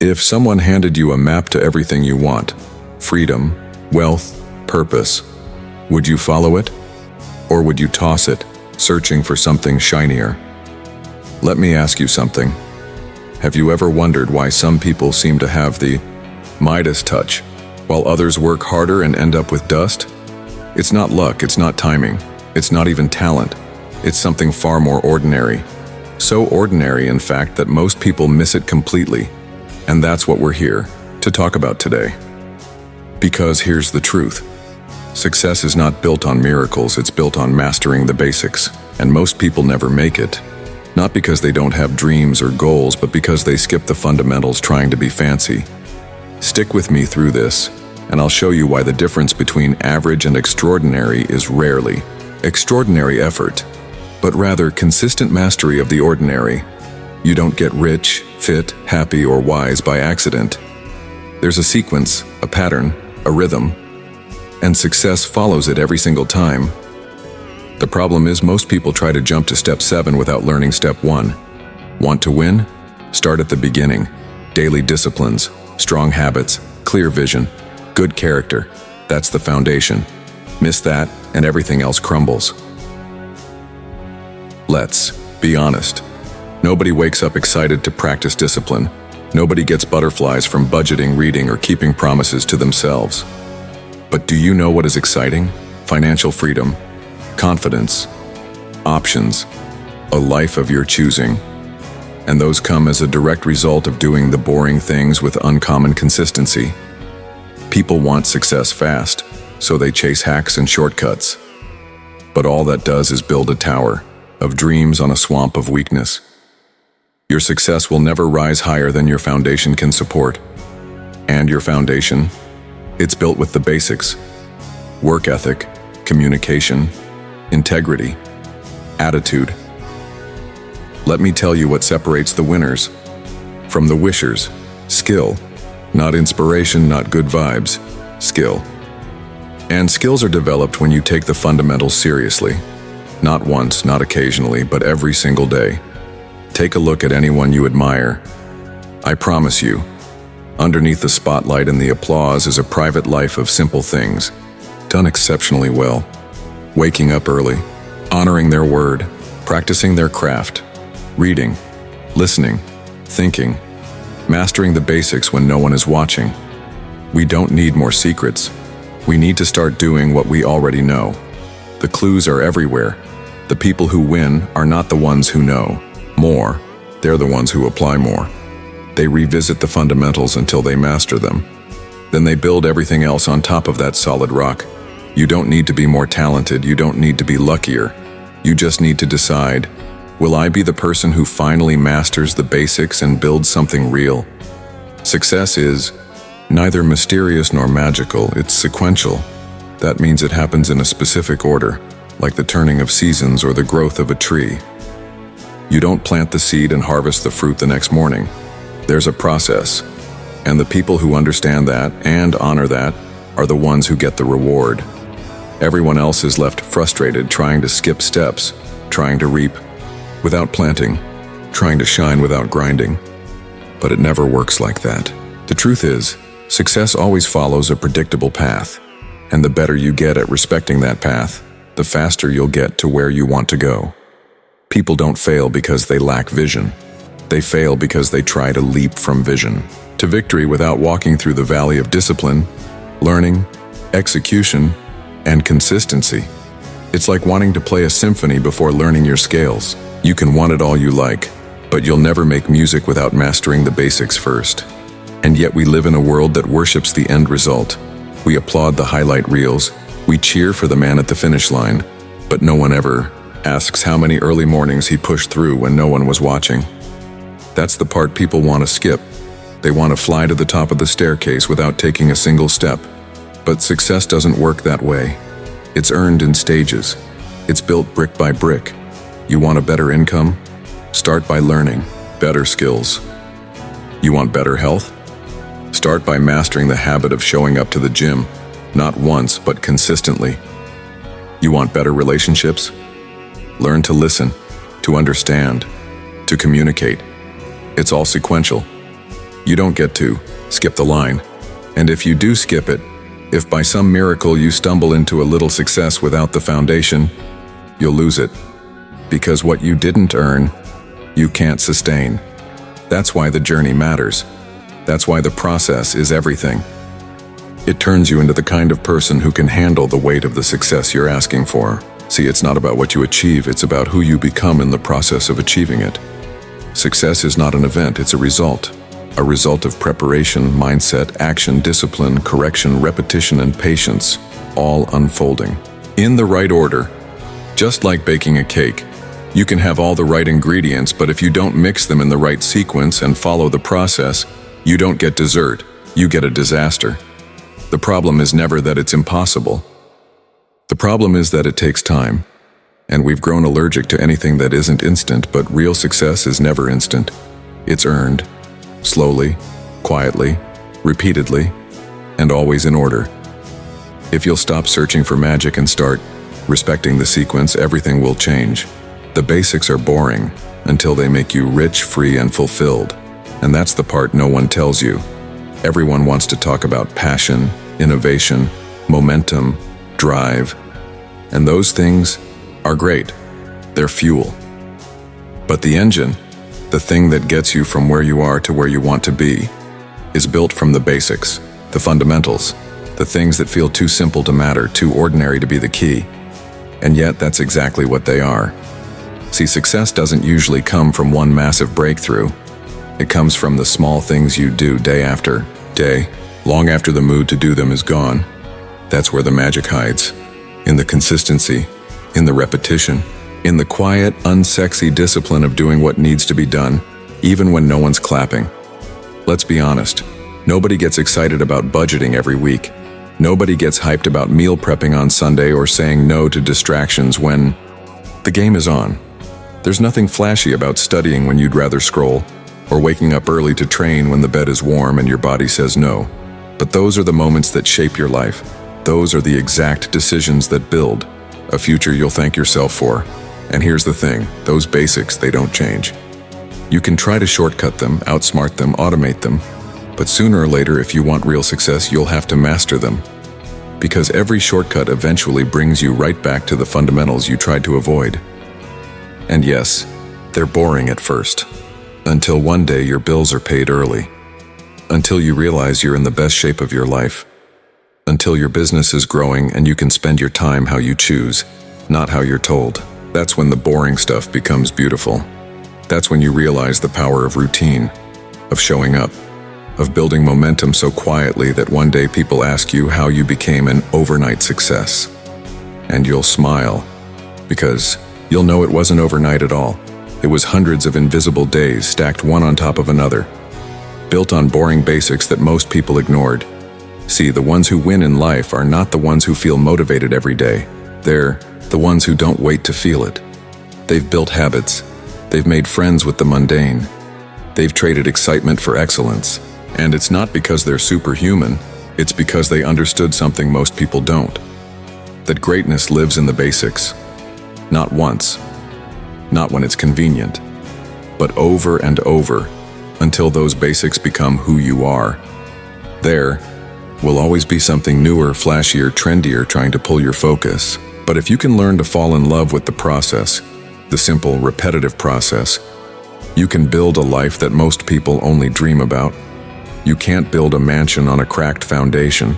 If someone handed you a map to everything you want, freedom, wealth, purpose, would you follow it? Or would you toss it, searching for something shinier? Let me ask you something. Have you ever wondered why some people seem to have the Midas touch, while others work harder and end up with dust? It's not luck, it's not timing, it's not even talent. It's something far more ordinary. So ordinary, in fact, that most people miss it completely. And that's what we're here to talk about today. Because here's the truth. Success is not built on miracles, it's built on mastering the basics. And most people never make it. Not because they don't have dreams or goals, but because they skip the fundamentals trying to be fancy. Stick with me through this, and I'll show you why the difference between average and extraordinary is rarely extraordinary effort, but rather consistent mastery of the ordinary. You don't get rich, fit, happy, or wise by accident. There's a sequence, a pattern, a rhythm, and success follows it every single time. The problem is most people try to jump to step 7 without learning step 1. Want to win? Start at the beginning. Daily disciplines, strong habits, clear vision, good character. That's the foundation. Miss that, and everything else crumbles. Let's be honest. Nobody wakes up excited to practice discipline. Nobody gets butterflies from budgeting, reading, or keeping promises to themselves. But do you know what is exciting? Financial freedom, confidence, options, a life of your choosing. And those come as a direct result of doing the boring things with uncommon consistency. People want success fast, so they chase hacks and shortcuts. But all that does is build a tower of dreams on a swamp of weakness. Your success will never rise higher than your foundation can support. And your foundation? It's built with the basics: work ethic, communication, integrity, attitude. Let me tell you what separates the winners from the wishers. Skill. Not inspiration, not good vibes. Skill. And skills are developed when you take the fundamentals seriously. Not once, not occasionally, but every single day. Take a look at anyone you admire. I promise you, underneath the spotlight and the applause is a private life of simple things, done exceptionally well. Waking up early, honoring their word, practicing their craft, reading, listening, thinking, mastering the basics when no one is watching. We don't need more secrets. We need to start doing what we already know. The clues are everywhere. The people who win are not the ones who know more, they're the ones who apply more. They revisit the fundamentals until they master them. Then they build everything else on top of that solid rock. You don't need to be more talented, you don't need to be luckier. You just need to decide, will I be the person who finally masters the basics and builds something real? Success is neither mysterious nor magical, it's sequential. That means it happens in a specific order, like the turning of seasons or the growth of a tree. You don't plant the seed and harvest the fruit the next morning. There's a process, and the people who understand that and honor that are the ones who get the reward. Everyone else is left frustrated, trying to skip steps, trying to reap without planting, trying to shine without grinding. But it never works like that. The truth is, success always follows a predictable path, and the better you get at respecting that path, the faster you'll get to where you want to go. People don't fail because they lack vision. They fail because they try to leap from vision to victory without walking through the valley of discipline, learning, execution, and consistency. It's like wanting to play a symphony before learning your scales. You can want it all you like, but you'll never make music without mastering the basics first. And yet we live in a world that worships the end result. We applaud the highlight reels, we cheer for the man at the finish line, but no one ever asks how many early mornings he pushed through when no one was watching. That's the part people want to skip. They want to fly to the top of the staircase without taking a single step. But success doesn't work that way. It's earned in stages. It's built brick by brick. You want a better income? Start by learning better skills. You want better health? Start by mastering the habit of showing up to the gym, not once, but consistently. You want better relationships? Learn to listen, to understand, to communicate. It's all sequential. You don't get to skip the line. And if you do skip it, if by some miracle you stumble into a little success without the foundation, you'll lose it. Because what you didn't earn, you can't sustain. That's why the journey matters. That's why the process is everything. It turns you into the kind of person who can handle the weight of the success you're asking for. See, it's not about what you achieve, it's about who you become in the process of achieving it. Success is not an event, it's a result of preparation, mindset, action, discipline, correction, repetition, and patience, all unfolding in the right order. Just like baking a cake, you can have all the right ingredients, but if you don't mix them in the right sequence and follow the process, you don't get dessert, you get a disaster. The problem is never that it's impossible. The problem is that it takes time, and we've grown allergic to anything that isn't instant, but real success is never instant. It's earned, slowly, quietly, repeatedly, and always in order. If you'll stop searching for magic and start respecting the sequence, everything will change. The basics are boring until they make you rich, free, and fulfilled. And that's the part no one tells you. Everyone wants to talk about passion, innovation, momentum, drive. And those things are great. They're fuel. But the engine, the thing that gets you from where you are to where you want to be, is built from the basics, the fundamentals, the things that feel too simple to matter, too ordinary to be the key. And yet that's exactly what they are. See, success doesn't usually come from one massive breakthrough. It comes from the small things you do day after day, long after the mood to do them is gone. That's where the magic hides. In the consistency, in the repetition, in the quiet, unsexy discipline of doing what needs to be done, even when no one's clapping. Let's be honest, nobody gets excited about budgeting every week. Nobody gets hyped about meal prepping on Sunday or saying no to distractions when the game is on. There's nothing flashy about studying when you'd rather scroll, or waking up early to train when the bed is warm and your body says no. But those are the moments that shape your life. Those are the exact decisions that build a future you'll thank yourself for. And here's the thing, those basics, they don't change. You can try to shortcut them, outsmart them, automate them, but sooner or later, if you want real success, you'll have to master them. Because every shortcut eventually brings you right back to the fundamentals you tried to avoid. And yes, they're boring at first. Until one day your bills are paid early. Until you realize you're in the best shape of your life. Until your business is growing and you can spend your time how you choose, not how you're told. That's when the boring stuff becomes beautiful. That's when you realize the power of routine, of showing up, of building momentum so quietly that one day people ask you how you became an overnight success. And you'll smile, because you'll know it wasn't overnight at all. It was hundreds of invisible days stacked one on top of another, built on boring basics that most people ignored. See, the ones who win in life are not the ones who feel motivated every day. They're the ones who don't wait to feel it. They've built habits. They've made friends with the mundane. They've traded excitement for excellence. And it's not because they're superhuman, it's because they understood something most people don't. That greatness lives in the basics. Not once, not when it's convenient, but over and over, until those basics become who you are. There will always be something newer, flashier, trendier trying to pull your focus. But if you can learn to fall in love with the process, the simple, repetitive process, you can build a life that most people only dream about. You can't build a mansion on a cracked foundation.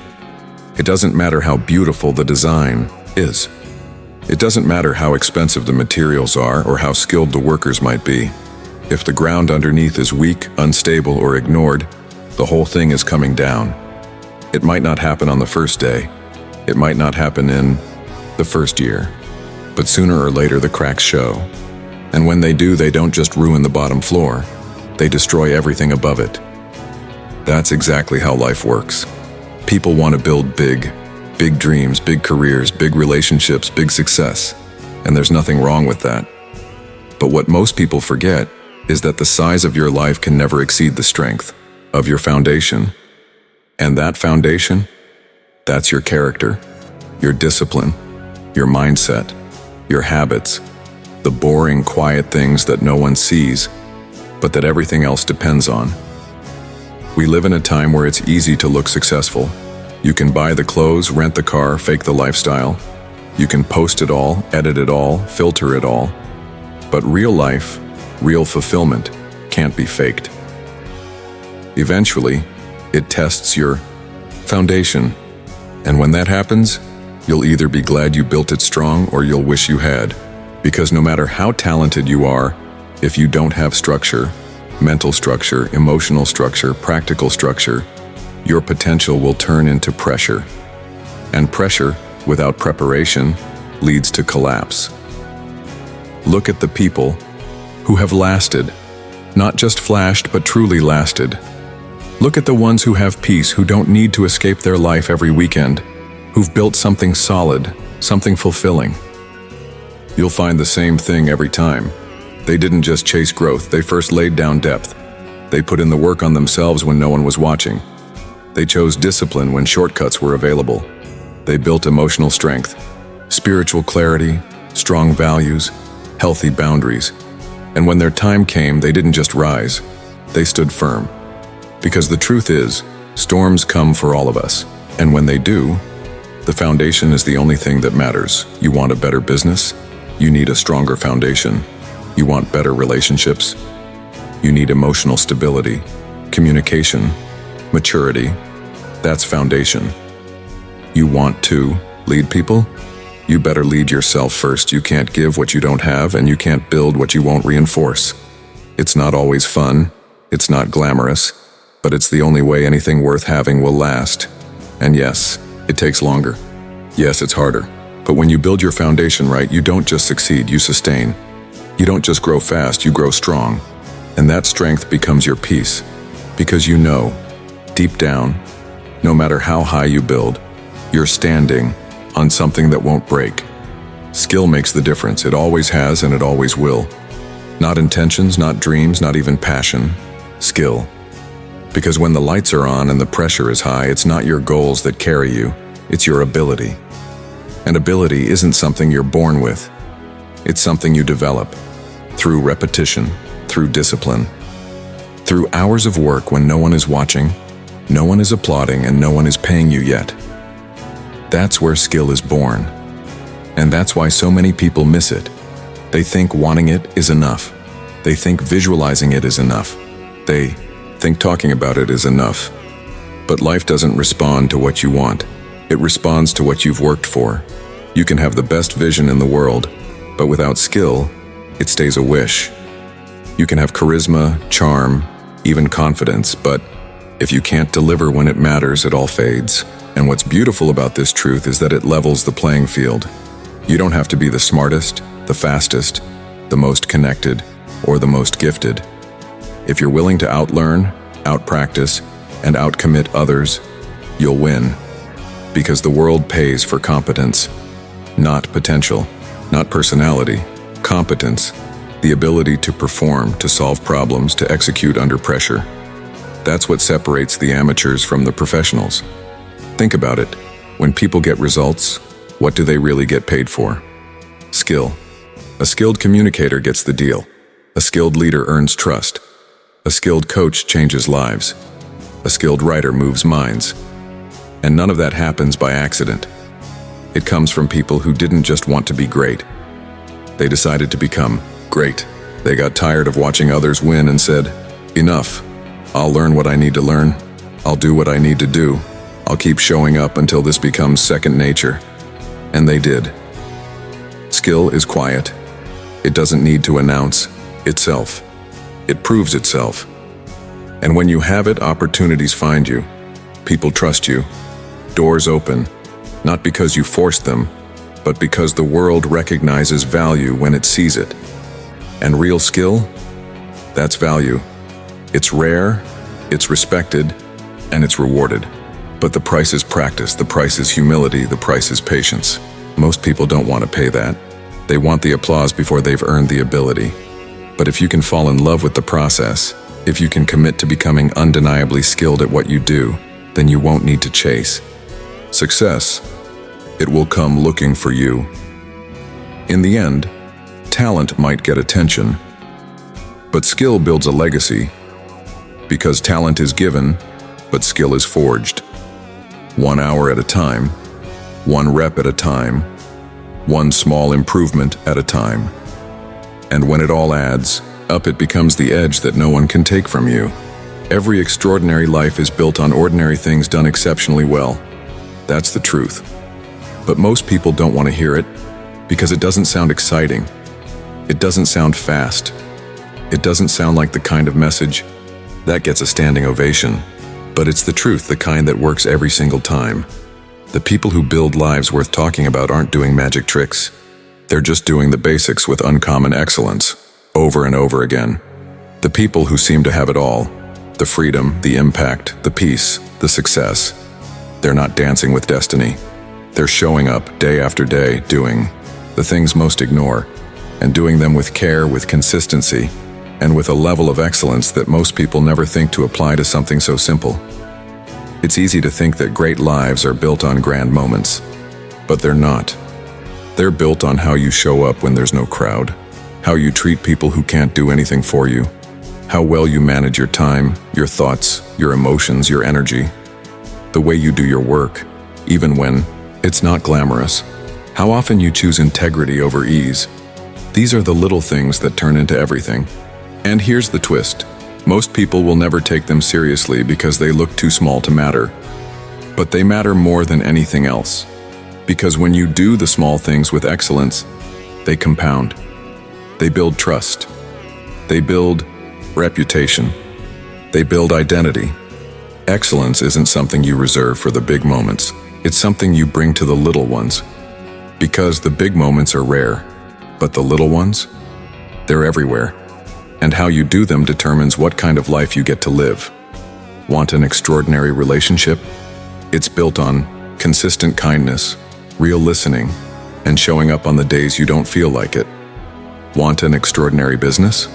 It doesn't matter how beautiful the design is. It doesn't matter how expensive the materials are or how skilled the workers might be. If the ground underneath is weak, unstable, or ignored, the whole thing is coming down. It might not happen on the first day. It might not happen in the first year. But sooner or later the cracks show. And when they do, they don't just ruin the bottom floor. They destroy everything above it. That's exactly how life works. People want to build big dreams, big careers, big relationships, big success. And there's nothing wrong with that. But what most people forget is that the size of your life can never exceed the strength of your foundation. And that foundation, that's your character, your discipline, your mindset, your habits, the boring, quiet things that no one sees, but that everything else depends on. We live in a time where it's easy to look successful. You can buy the clothes, rent the car, fake the lifestyle. You can post it all, edit it all, filter it all. But real life, real fulfillment, can't be faked. Eventually, it tests your foundation. And when that happens, you'll either be glad you built it strong or you'll wish you had. Because no matter how talented you are, if you don't have structure, mental structure, emotional structure, practical structure, your potential will turn into pressure. And pressure, without preparation, leads to collapse. Look at the people who have lasted, not just flashed, but truly lasted. Look at the ones who have peace, who don't need to escape their life every weekend, who've built something solid, something fulfilling. You'll find the same thing every time. They didn't just chase growth, they first laid down depth. They put in the work on themselves when no one was watching. They chose discipline when shortcuts were available. They built emotional strength, spiritual clarity, strong values, healthy boundaries. And when their time came, they didn't just rise, they stood firm. Because the truth is, storms come for all of us. And when they do, the foundation is the only thing that matters. You want a better business? You need a stronger foundation. You want better relationships? You need emotional stability, communication, maturity. That's foundation. You want to lead people? You better lead yourself first. You can't give what you don't have, and you can't build what you won't reinforce. It's not always fun, it's not glamorous, but it's the only way anything worth having will last. And yes, it takes longer. Yes, it's harder. But when you build your foundation right, you don't just succeed, you sustain. You don't just grow fast, you grow strong. And that strength becomes your peace. Because you know, deep down, no matter how high you build, you're standing on something that won't break. Skill makes the difference. It always has and it always will. Not intentions, not dreams, not even passion. Skill. Because when the lights are on and the pressure is high, it's not your goals that carry you, it's your ability. And ability isn't something you're born with. It's something you develop through repetition, through discipline, through hours of work when no one is watching, no one is applauding, and no one is paying you yet. That's where skill is born. And that's why so many people miss it. They think wanting it is enough. They think visualizing it is enough. They think talking about it is enough. But life doesn't respond to what you want. It responds to what you've worked for. You can have the best vision in the world, but without skill, it stays a wish. You can have charisma, charm, even confidence, but if you can't deliver when it matters, it all fades. And what's beautiful about this truth is that it levels the playing field. You don't have to be the smartest, the fastest, the most connected, or the most gifted. If you're willing to outlearn, outpractice, and outcommit others, you'll win. Because the world pays for competence, not potential, not personality, competence, the ability to perform, to solve problems, to execute under pressure. That's what separates the amateurs from the professionals. Think about it. When people get results, what do they really get paid for? Skill. A skilled communicator gets the deal. A skilled leader earns trust. A skilled coach changes lives. A skilled writer moves minds. And none of that happens by accident. It comes from people who didn't just want to be great. They decided to become great. They got tired of watching others win and said, "Enough. I'll learn what I need to learn. I'll do what I need to do. I'll keep showing up until this becomes second nature." And they did. Skill is quiet. It doesn't need to announce itself. It proves itself. And when you have it, opportunities find you. People trust you. Doors open, not because you forced them, but because the world recognizes value when it sees it. And real skill? That's value. It's rare, it's respected, and it's rewarded. But the price is practice, the price is humility, the price is patience. Most people don't want to pay that. They want the applause before they've earned the ability. But if you can fall in love with the process, if you can commit to becoming undeniably skilled at what you do, then you won't need to chase success. It will come looking for you. In the end, talent might get attention, but skill builds a legacy. Because talent is given, but skill is forged. 1 hour at a time, 1 rep at a time, 1 small improvement at a time. And when it all adds up, it becomes the edge that no one can take from you. Every extraordinary life is built on ordinary things done exceptionally well. That's the truth. But most people don't want to hear it because it doesn't sound exciting. It doesn't sound fast. It doesn't sound like the kind of message that gets a standing ovation. But it's the truth, the kind that works every single time. The people who build lives worth talking about aren't doing magic tricks. They're just doing the basics with uncommon excellence, over and over again. The people who seem to have it all, the freedom, the impact, the peace, the success, they're not dancing with destiny. They're showing up day after day, doing the things most ignore, and doing them with care, with consistency, and with a level of excellence that most people never think to apply to something so simple. It's easy to think that great lives are built on grand moments, but they're not. They're built on how you show up when there's no crowd, how you treat people who can't do anything for you, how well you manage your time, your thoughts, your emotions, your energy, the way you do your work, even when it's not glamorous, how often you choose integrity over ease. These are the little things that turn into everything. And here's the twist. Most people will never take them seriously because they look too small to matter. But they matter more than anything else. Because when you do the small things with excellence, they compound. They build trust. They build reputation. They build identity. Excellence isn't something you reserve for the big moments. It's something you bring to the little ones. Because the big moments are rare, but the little ones, they're everywhere. And how you do them determines what kind of life you get to live. Want an extraordinary relationship? It's built on consistent kindness, real listening, and showing up on the days you don't feel like it. Want an extraordinary business?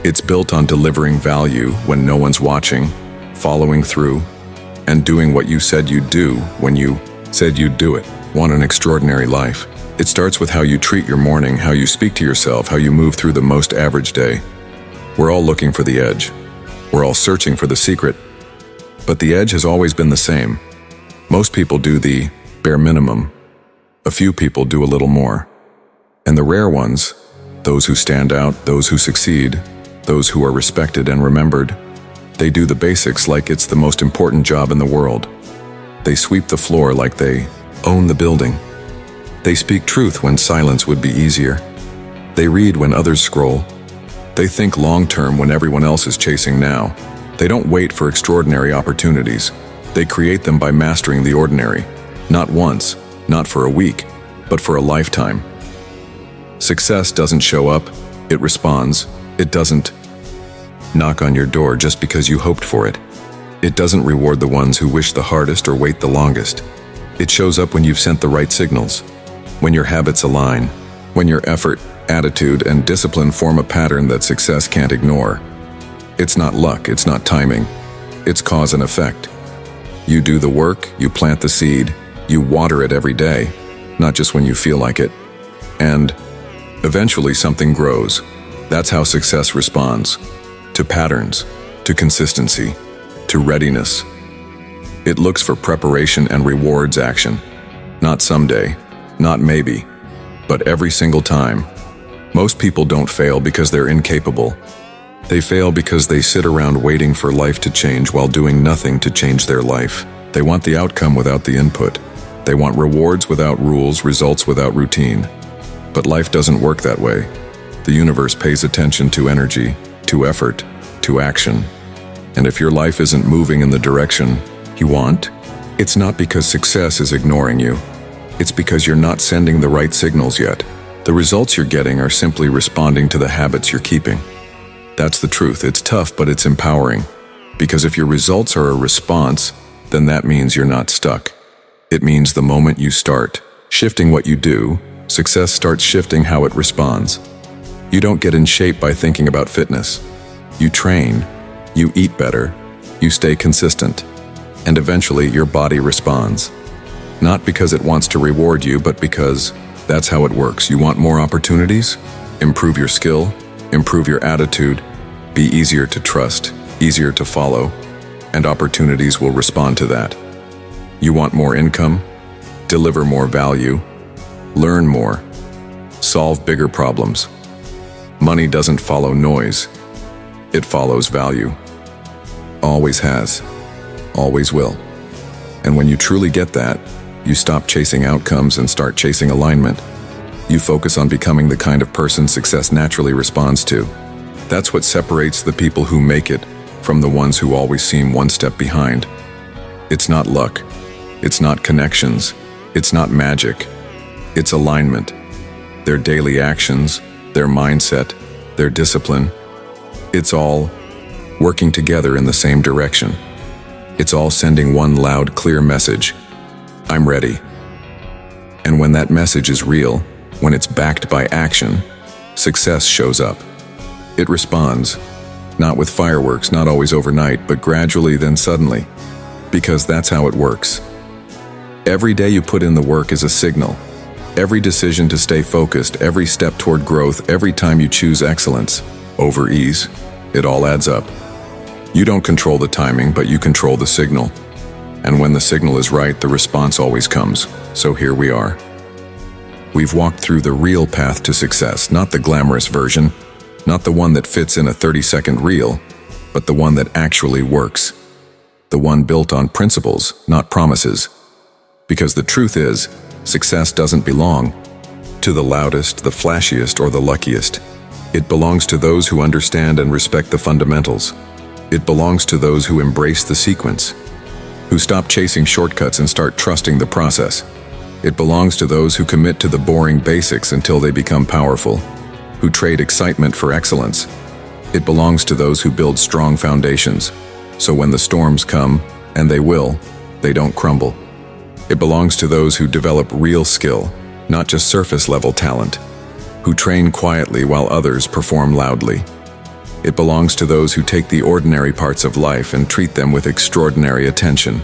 It's built on delivering value when no one's watching, following through, and doing what you said you'd do when you said you'd do it. Want an extraordinary life? It starts with how you treat your morning, how you speak to yourself, how you move through the most average day. We're all looking for the edge. We're all searching for the secret. But the edge has always been the same. Most people do the bare minimum. A few people do a little more. And the rare ones, those who stand out, those who succeed, those who are respected and remembered, they do the basics like it's the most important job in the world. They sweep the floor like they own the building. They speak truth when silence would be easier. They read when others scroll. They think long-term when everyone else is chasing now. They don't wait for extraordinary opportunities. They create them by mastering the ordinary. Not once, not for a week, but for a lifetime. Success doesn't show up, it responds. It doesn't knock on your door just because you hoped for it. It doesn't reward the ones who wish the hardest or wait the longest. It shows up when you've sent the right signals, when your habits align, when your effort, attitude, and discipline form a pattern that success can't ignore. It's not luck, it's not timing. It's cause and effect. You do the work, you plant the seed, you water it every day, not just when you feel like it. And eventually something grows. That's how success responds. To patterns, to consistency, to readiness. It looks for preparation and rewards action. Not someday, not maybe, but every single time. Most people don't fail because they're incapable. They fail because they sit around waiting for life to change while doing nothing to change their life. They want the outcome without the input. They want rewards without rules, results without routine. But life doesn't work that way. The universe pays attention to energy, to effort, to action. And if your life isn't moving in the direction you want, it's not because success is ignoring you. It's because you're not sending the right signals yet. The results you're getting are simply responding to the habits you're keeping. That's the truth. It's tough, but it's empowering. Because if your results are a response, then that means you're not stuck. It means the moment you start shifting what you do, success starts shifting how it responds. You don't get in shape by thinking about fitness. You train, you eat better, you stay consistent, and eventually your body responds. Not because it wants to reward you, but because that's how it works. You want more opportunities? Improve your skill, improve your attitude, be easier to trust. easier to follow, and opportunities will respond to that. You want more income? Deliver more value, learn more, solve bigger problems. Money doesn't follow noise, it follows value. Always has, always will. And when you truly get that, you stop chasing outcomes and start chasing alignment. You focus on becoming the kind of person success naturally responds to. That's what separates the people who make it from the ones who always seem one step behind. It's not luck, it's not connections, it's not magic, it's alignment. Their daily actions, their mindset, their discipline, it's all working together in the same direction. It's all sending one loud, clear message: I'm ready. And when that message is real, when it's backed by action, success shows up. It responds, not with fireworks, not always overnight, but gradually, then suddenly, because that's how it works. Every day you put in the work is a signal. Every decision to stay focused, every step toward growth, every time you choose excellence over ease, it all adds up. You don't control the timing, but you control the signal. And when the signal is right, the response always comes. So here we are. We've walked through the real path to success, not the glamorous version, not the one that fits in a 30-second reel, but the one that actually works. The one built on principles, not promises. Because the truth is, success doesn't belong to the loudest, the flashiest, or the luckiest. It belongs to those who understand and respect the fundamentals. It belongs to those who embrace the sequence, who stop chasing shortcuts and start trusting the process. It belongs to those who commit to the boring basics until they become powerful, who trade excitement for excellence. It belongs to those who build strong foundations, so when the storms come, and they will, they don't crumble. It belongs to those who develop real skill, not just surface-level talent, who train quietly while others perform loudly. It belongs to those who take the ordinary parts of life and treat them with extraordinary attention.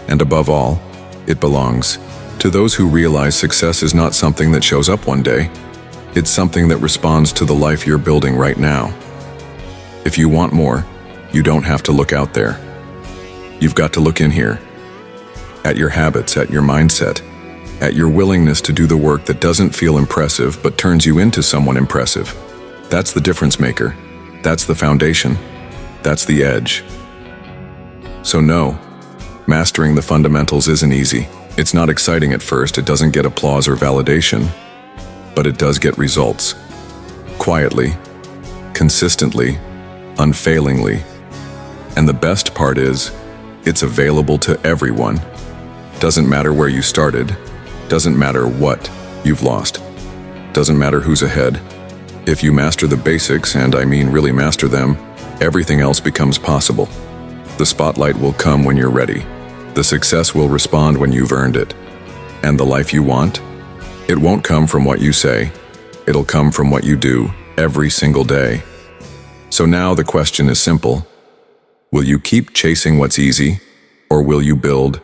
And above all, it belongs to those who realize success is not something that shows up one day. It's something that responds to the life you're building right now. If you want more, you don't have to look out there. You've got to look in here. At your habits, at your mindset, at your willingness to do the work that doesn't feel impressive but turns you into someone impressive. That's the difference maker. That's the foundation. That's the edge. So no, mastering the fundamentals isn't easy. It's not exciting at first, it doesn't get applause or validation, but it does get results. Quietly, consistently, unfailingly. And the best part is, it's available to everyone. Doesn't matter where you started, doesn't matter what you've lost, doesn't matter who's ahead. If you master the basics, and I mean really master them, everything else becomes possible. The spotlight will come when you're ready. The success will respond when you've earned it. And the life you want? It won't come from what you say. It'll come from what you do every single day. So now the question is simple. Will you keep chasing what's easy, or will you build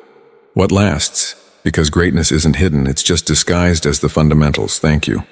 what lasts? Because greatness isn't hidden, it's just disguised as the fundamentals. Thank you.